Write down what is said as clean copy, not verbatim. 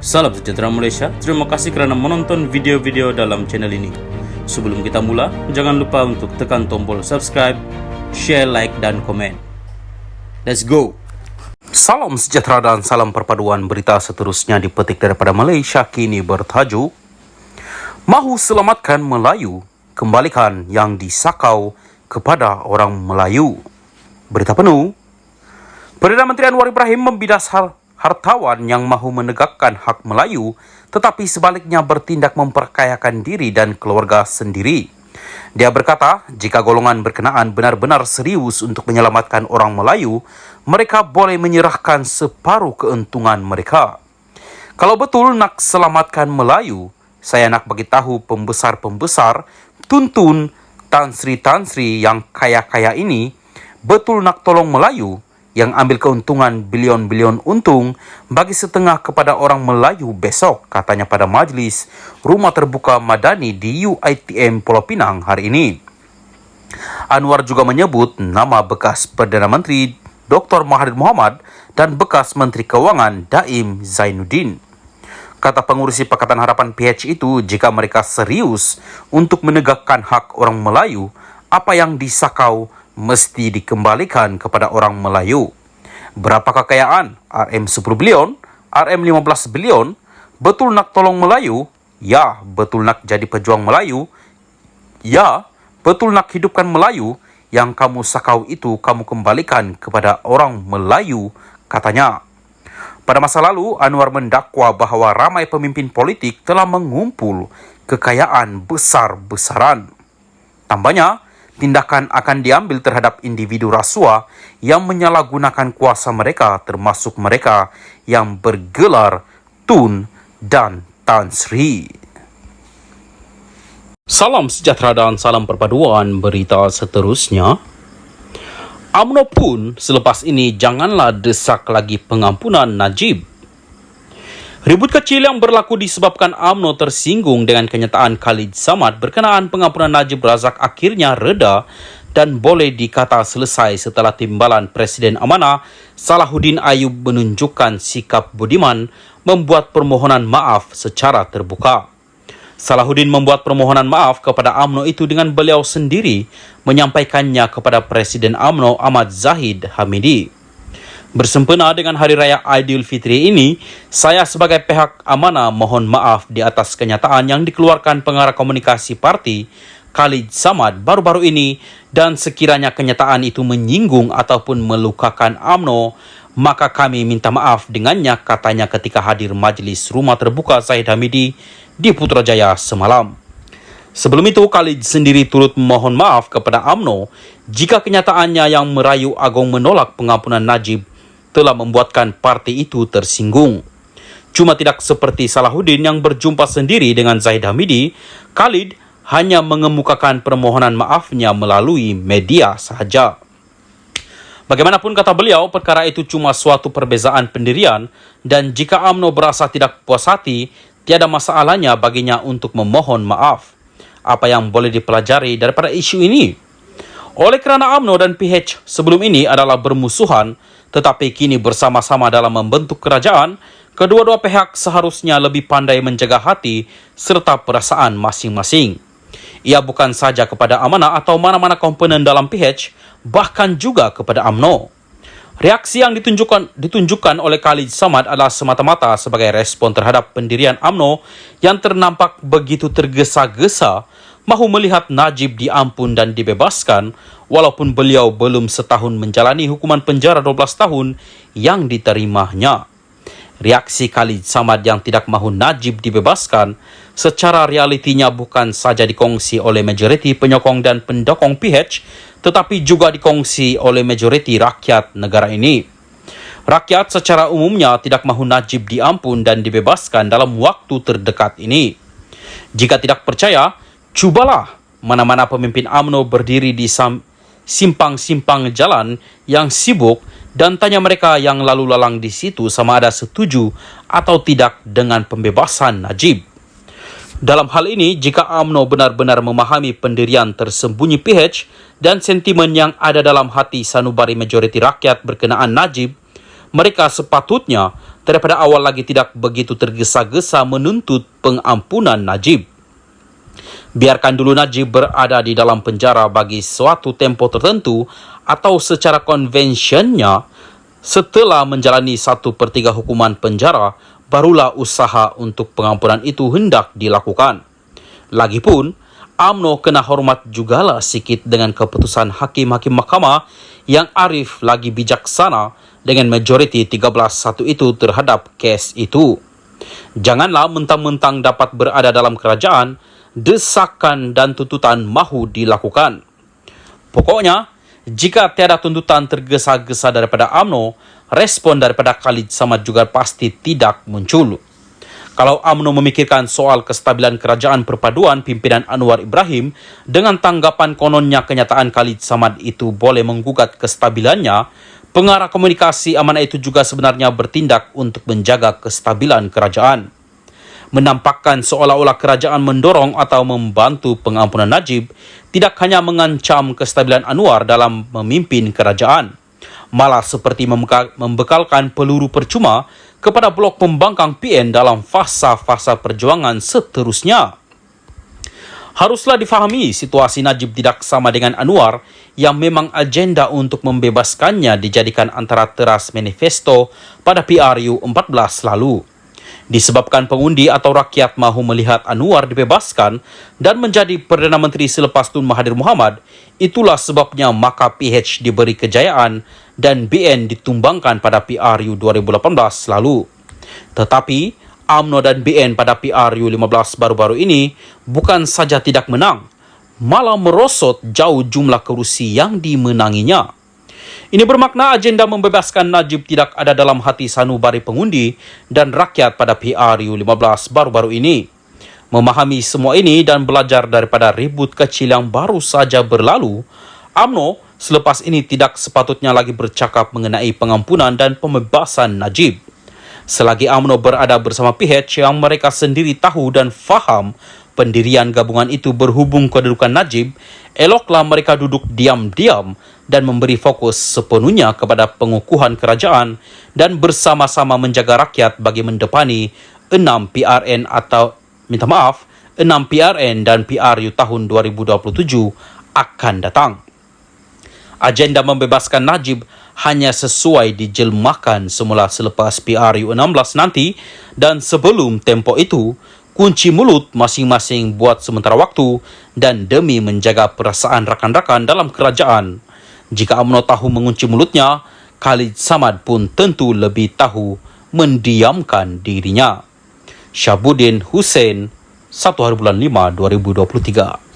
Salam sejahtera Malaysia, terima kasih kerana menonton video-video dalam channel ini. Sebelum kita mula, jangan lupa untuk tekan tombol subscribe, share, like, dan komen. Let's go! Salam sejahtera dan salam perpaduan. Berita seterusnya dipetik daripada Malaysia kini bertajuk Mahu selamatkan Melayu, kembalikan yang disakau kepada orang Melayu. Berita penuh, Perdana Menteri Anwar Ibrahim membidas hartawan yang mahu menegakkan hak Melayu tetapi sebaliknya bertindak memperkayakan diri dan keluarga sendiri. Dia berkata, jika golongan berkenaan benar-benar serius untuk menyelamatkan orang Melayu, mereka boleh menyerahkan separuh keuntungan mereka. Kalau betul nak selamatkan Melayu, saya nak bagi tahu pembesar-pembesar, tuntun Tan Sri yang kaya-kaya ini, betul nak tolong Melayu, yang ambil keuntungan bilion-bilion untung bagi setengah kepada orang Melayu besok, katanya pada majlis Rumah Terbuka Madani di UiTM Pulau Pinang hari ini. Anwar juga menyebut nama bekas Perdana Menteri Dr. Mahathir Mohamad dan bekas Menteri Keuangan Daim Zainuddin. Kata pengurusi Pakatan Harapan PH itu, jika mereka serius untuk menegakkan hak orang Melayu, apa yang disakau mesti dikembalikan kepada orang Melayu. Berapa kekayaan? RM 10 bilion, RM 15 bilion. Betul nak tolong Melayu? Ya. Betul nak jadi pejuang Melayu? Ya. Betul nak hidupkan Melayu? Yang kamu sakau itu kamu kembalikan kepada orang Melayu, katanya. Pada masa lalu, Anwar mendakwa bahawa ramai pemimpin politik telah mengumpul kekayaan besar-besaran. Tambahnya, tindakan akan diambil terhadap individu rasuah yang menyalahgunakan kuasa mereka, termasuk mereka yang bergelar Tun dan Tan Sri. Salam sejahtera dan salam perpaduan. Berita seterusnya, UMNO pun selepas ini janganlah desak lagi pengampunan Najib. Ribut kecil yang berlaku disebabkan UMNO tersinggung dengan kenyataan Khalid Samad berkenaan pengampunan Najib Razak akhirnya reda dan boleh dikata selesai setelah timbalan Presiden Amanah Salahuddin Ayub menunjukkan sikap budiman membuat permohonan maaf secara terbuka. Salahuddin membuat permohonan maaf kepada UMNO itu dengan beliau sendiri menyampaikannya kepada Presiden UMNO Ahmad Zahid Hamidi. Bersempena dengan Hari Raya Aidilfitri ini, saya sebagai pihak Amanah mohon maaf di atas kenyataan yang dikeluarkan pengarah komunikasi parti Khalid Samad baru-baru ini, dan sekiranya kenyataan itu menyinggung ataupun melukakan UMNO, maka kami minta maaf dengannya, katanya ketika hadir majlis Rumah Terbuka Zahid Hamidi di Putrajaya semalam. Sebelum itu, Khalid sendiri turut memohon maaf kepada UMNO jika kenyataannya yang merayu Agong menolak pengampunan Najib telah membuatkan parti itu tersinggung. Cuma tidak seperti Salahuddin yang berjumpa sendiri dengan Zahid Hamidi, Khalid hanya mengemukakan permohonan maafnya melalui media sahaja. Bagaimanapun kata beliau, perkara itu cuma suatu perbezaan pendirian dan jika UMNO berasa tidak puas hati, tiada masalahnya baginya untuk memohon maaf. Apa yang boleh dipelajari daripada isu ini? Oleh kerana UMNO dan PH sebelum ini adalah bermusuhan, tetapi kini bersama-sama dalam membentuk kerajaan, kedua-dua pihak seharusnya lebih pandai menjaga hati serta perasaan masing-masing. Ia bukan saja kepada Amanah atau mana-mana komponen dalam PH, bahkan juga kepada UMNO. Reaksi yang ditunjukkan oleh Khalid Samad adalah semata-mata sebagai respon terhadap pendirian UMNO yang ternampak begitu tergesa-gesa mahu melihat Najib diampun dan dibebaskan walaupun beliau belum setahun menjalani hukuman penjara 12 tahun yang diterimanya. Reaksi Khalid Samad yang tidak mahu Najib dibebaskan secara realitinya bukan saja dikongsi oleh majoriti penyokong dan pendukung PH, tetapi juga dikongsi oleh majoriti rakyat negara ini. Rakyat secara umumnya tidak mahu Najib diampun dan dibebaskan dalam waktu terdekat ini. Jika tidak percaya, cubalah mana-mana pemimpin UMNO berdiri di simpang-simpang jalan yang sibuk dan tanya mereka yang lalu lalang di situ sama ada setuju atau tidak dengan pembebasan Najib. Dalam hal ini, jika UMNO benar-benar memahami pendirian tersembunyi PH dan sentimen yang ada dalam hati sanubari majoriti rakyat berkenaan Najib, mereka sepatutnya daripada awal lagi tidak begitu tergesa-gesa menuntut pengampunan Najib. Biarkan dulu Najib berada di dalam penjara bagi suatu tempoh tertentu atau secara konvensionnya, setelah menjalani 1/3 hukuman penjara, barulah usaha untuk pengampunan itu hendak dilakukan. Lagipun, UMNO kena hormat jugalah sikit dengan keputusan hakim-hakim mahkamah yang arif lagi bijaksana dengan majoriti 13-1 itu terhadap kes itu. Janganlah mentang-mentang dapat berada dalam kerajaan, desakan dan tuntutan mahu dilakukan. Pokoknya, jika tiada tuntutan tergesa-gesa daripada UMNO, respon daripada Khalid Samad juga pasti tidak muncul. Kalau UMNO memikirkan soal kestabilan kerajaan perpaduan pimpinan Anwar Ibrahim dengan tanggapan kononnya kenyataan Khalid Samad itu boleh menggugat kestabilannya, pengarah komunikasi amanah itu juga sebenarnya bertindak untuk menjaga kestabilan kerajaan. Menampakkan seolah-olah kerajaan mendorong atau membantu pengampunan Najib tidak hanya mengancam kestabilan Anwar dalam memimpin kerajaan, malah seperti membekalkan peluru percuma kepada blok pembangkang PN dalam fasa-fasa perjuangan seterusnya. Haruslah difahami situasi Najib tidak sama dengan Anwar yang memang agenda untuk membebaskannya dijadikan antara teras manifesto pada PRU 14 lalu. Disebabkan pengundi atau rakyat mahu melihat Anwar dibebaskan dan menjadi Perdana Menteri selepas Tun Mahathir Mohamad, itulah sebabnya maka PH diberi kejayaan dan BN ditumbangkan pada PRU 2018 lalu. Tetapi, UMNO dan BN pada PRU 15 baru-baru ini bukan saja tidak menang, malah merosot jauh jumlah kerusi yang dimenanginya. Ini bermakna agenda membebaskan Najib tidak ada dalam hati sanubari pengundi dan rakyat pada PRU 15 baru-baru ini. Memahami semua ini dan belajar daripada ribut kecil yang baru saja berlalu, UMNO selepas ini tidak sepatutnya lagi bercakap mengenai pengampunan dan pembebasan Najib. Selagi UMNO berada bersama PH yang mereka sendiri tahu dan faham pendirian gabungan itu berhubung kedudukan Najib, eloklah mereka duduk diam-diam dan memberi fokus sepenuhnya kepada pengukuhan kerajaan dan bersama-sama menjaga rakyat bagi mendepani 6 PRN dan PRU tahun 2027 akan datang. Agenda membebaskan Najib hanya sesuai dijelmakan semula selepas PRU 16 nanti, dan sebelum tempoh itu, kunci mulut masing-masing buat sementara waktu dan demi menjaga perasaan rakan-rakan dalam kerajaan. Jika UMNO tahu mengunci mulutnya, Khalid Samad pun tentu lebih tahu mendiamkan dirinya. Syabuddin Hussein, 1 hari bulan 5 2023.